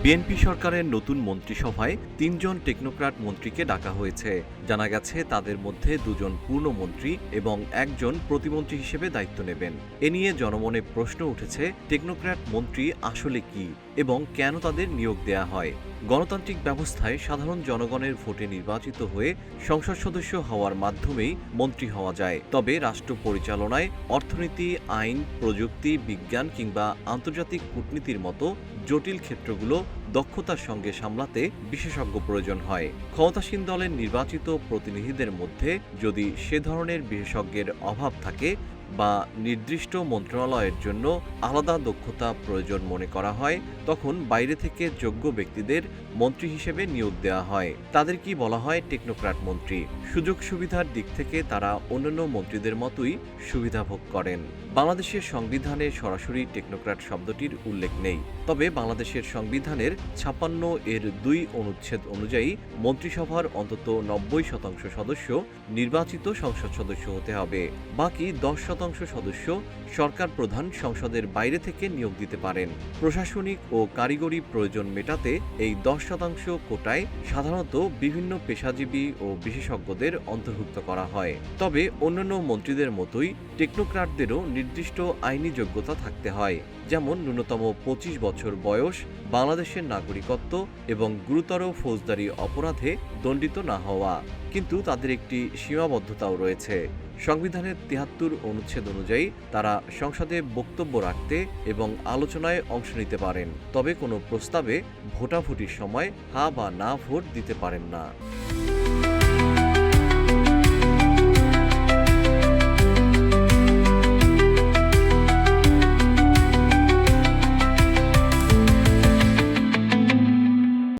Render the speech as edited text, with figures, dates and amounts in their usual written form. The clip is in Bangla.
বিএনপি সরকারের নতুন মন্ত্রিসভায় ৩ জন টেকনোক্র্যাট মন্ত্রীকে ডাকা হয়েছে। জানা গেছে তাদের মধ্যে ২ জন পূর্ণমন্ত্রী এবং ১ জন প্রতিমন্ত্রী হিসেবে দায়িত্ব নেবেন। এ নিয়ে জনমনে প্রশ্ন উঠেছে, টেকনোক্র্যাট মন্ত্রী আসলে কি এবং কেন তাদের নিয়োগ দেয়া হয়। গণতান্ত্রিক ব্যবস্থায় সাধারণ জনগণের ভোটে নির্বাচিত হয়ে সংসদ সদস্য হওয়ার মাধ্যমেই মন্ত্রী হওয়া যায়। তবে রাষ্ট্র পরিচালনায়, অর্থনীতি, আইন, প্রযুক্তি, বিজ্ঞান কিংবা আন্তর্জাতিক কূটনীতির মতো জটিল ক্ষেত্রগুলো দক্ষতার সঙ্গে সামলাতে বিশেষজ্ঞ প্রয়োজন হয়। ক্ষমতাসীন দলের নির্বাচিত প্রতিনিধিদের মধ্যে যদি সে ধরনের বিশেষজ্ঞের অভাব থাকে বা নির্দিষ্ট মন্ত্রণালয়ের জন্য আলাদা দক্ষতা প্রয়োজন মনে করা হয়, তখন বাইরে থেকে যোগ্য ব্যক্তিদের মন্ত্রী হিসেবে নিয়োগ দেওয়া হয়। তাদেরকেই বলা হয় টেকনোক্র্যাট মন্ত্রী। সুযোগ সুবিধার দিক থেকে তারা অন্যান্য মন্ত্রীদের মতোই সুবিধা ভোগ করেন। বাংলাদেশের সংবিধানে সরাসরি টেকনোক্র্যাট শব্দটির উল্লেখ নেই, তবে বাংলাদেশের সংবিধানের ৫৬ এর ২ অনুচ্ছেদ অনুযায়ী মন্ত্রিসভার অন্তত ৯০% সদস্য নির্বাচিত সংসদ সদস্য হতে হবে। বাকি ১০% সদস্য সরকার প্রধান সংসদের বাইরে থেকে নিয়োগ দিতে পারেন। প্রশাসনিক ও কারিগরি প্রয়োজন মেটাতে এই ১০% কোটায় সাধারণত বিভিন্ন পেশাজীবী ও বিশেষজ্ঞদের অন্তর্ভুক্ত করা হয়। তবে অন্যান্য মন্ত্রীদের মতোই টেকনোক্র্যাটদেরও নির্দিষ্ট আইনি যোগ্যতা থাকতে হয়, যেমন ন্যূনতম ২৫ বছর বয়স, বাংলাদেশের নাগরিকত্ব এবং গুরুতর ফৌজদারি অপরাধে দণ্ডিত না হওয়া। কিন্তু তাদের একটি সীমাবদ্ধতাও রয়েছে। সংবিধানের ৭৩ অনুচ্ছেদ অনুযায়ী তারা সংসদে বক্তব্য রাখতে এবং আলোচনায় অংশ নিতে পারেন, তবে কোনো প্রস্তাবে ভোটাভুটির সময় হা বা না ভোট দিতে পারেন না।